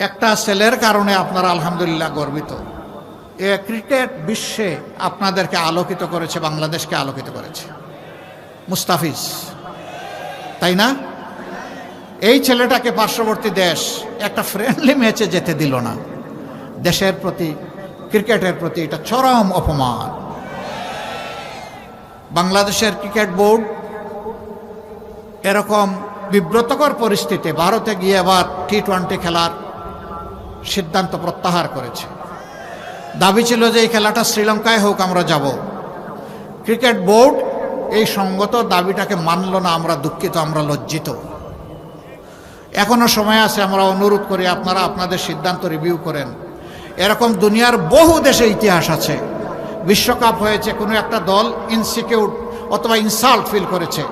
একটা ছেলের কারণে আপনারা আলহামদুলিল্লাহ গর্বিত। এ ক্রিকেট বিশ্বে আপনাদেরকে আলোকিত করেছে, বাংলাদেশকে আলোকিত করেছে মুস্তাফিজ, তাই না? এই ছেলেটাকে পার্শ্ববর্তী দেশ একটা ফ্রেন্ডলি ম্যাচে যেতে দিল না। দেশের প্রতি, ক্রিকেটের প্রতি এটা চরম অপমান। বাংলাদেশের ক্রিকেট বোর্ড এরকম বিব্রতকর পরিস্থিতি ভারতে গিয়ে আবার টি-20 খেলার সিদ্ধান্ত প্রত্যাহার করেছে। দাবি ছিল যে এই খেলাটা শ্রীলঙ্কায় হোক, আমরা যাব। ক্রিকেট বোর্ড এই সঙ্গত দাবিটাকে মানল না। আমরা দুঃখিত, আমরা লজ্জিত। এখনো সময় আছে, আমরা অনুরোধ করি আপনারা আপনাদের সিদ্ধান্ত রিভিউ করেন। এরকম দুনিয়ার বহু দেশে ইতিহাস আছে, বিশ্বকাপ হয়েছে, কোনো একটা দল ইনসিকিউর অথবা ইনসাল্ট ফিল করেছে,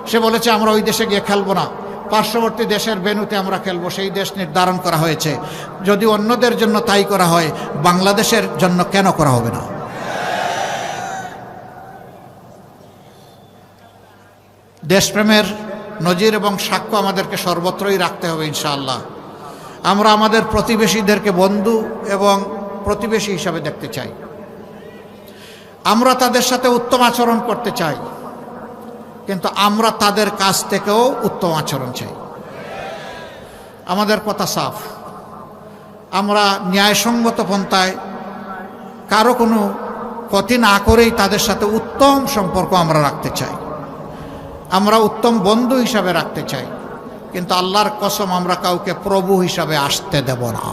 সে বলেছে আমরা ওই দেশে গিয়ে খেলবো না, পার্শ্ববর্তী দেশের ভেন্যুতে আমরা খেলবো, সেই দেশ নির্ধারণ করা হয়েছে। যদি অন্যদের জন্য তাই করা হয়, বাংলাদেশের জন্য কেন করা হবে না? দেশপ্রেমের নজির এবং সাক্ষ্য আমাদেরকে সর্বত্রই রাখতে হবে ইনশাআল্লাহ। আমরা আমাদের প্রতিবেশীদেরকে বন্ধু এবং প্রতিবেশী হিসাবে দেখতে চাই। আমরা তাদের সাথে উত্তম আচরণ করতে চাই, কিন্তু আমরা তাদের কাছ থেকেও উত্তম আচরণ চাই। আমাদের কথা সাফ, আমরা ন্যায়সঙ্গত পন্থায় কারো কোনো ক্ষতি না করেই তাদের সাথে উত্তম সম্পর্ক আমরা রাখতে চাই, আমরা উত্তম বন্ধু হিসাবে রাখতে চাই। কিন্তু আল্লাহর কসম, আমরা কাউকে প্রভু হিসাবে আসতে দেব না।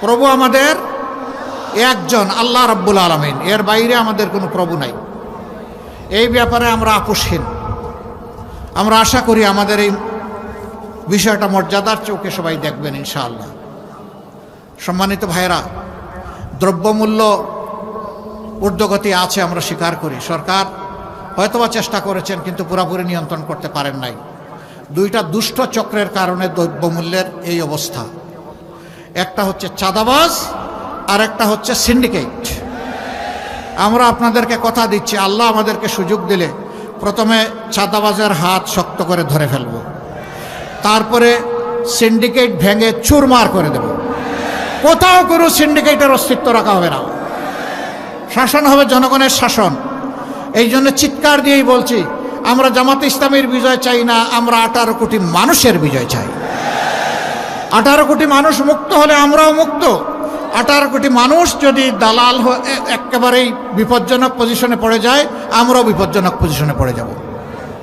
প্রভু আমাদের একজন, আল্লাহ রাব্বুল আলামিন, এর বাইরে আমাদের কোনো প্রভু নাই। এই ব্যাপারে আমরা আপোষহীন। আমরা আশা করি আমাদের এই বিষয়টা মর্যাদার চোখে সবাই দেখবেন ইনশাআল্লাহ। সম্মানিত ভাইরা, দ্রব্যমূল্য ঊর্ধ্বগতি আছে, আমরা স্বীকার করি। সরকার হয়তোবা চেষ্টা করেছেন, কিন্তু পুরোপুরি নিয়ন্ত্রণ করতে পারেন নাই। দুইটা দুষ্ট চক্রের কারণে দ্রব্যমূল্যের এই অবস্থা। একটা হচ্ছে চাঁদাবাজ, আর একটা হচ্ছে সিন্ডিকেট। আমরা আপনাদেরকে কথা দিচ্ছি, আল্লাহ আমাদেরকে সুযোগ দিলে প্রথমে চাঁদাবাজের হাত শক্ত করে ধরে ফেলব, তারপরে সিন্ডিকেট ভেঙে চুরমার করে দেব। কোথাও কোনো সিন্ডিকেটের অস্তিত্ব রাখা হবে না। শাসন হবে জনগণের শাসন। এই জন্য চিৎকার দিয়েই বলছি, আমরা জামাতে ইসলামীর বিজয় চাই না, আমরা 18 কোটি মানুষের বিজয় চাই। 18 কোটি মানুষ মুক্ত হলে আমরাও মুক্ত। 18 কোটি মানুষ যদি দালাল একেবারেই বিপজ্জনক পজিশনে পড়ে যায়, আমরাও বিপজ্জনক পজিশনে পড়ে যাব।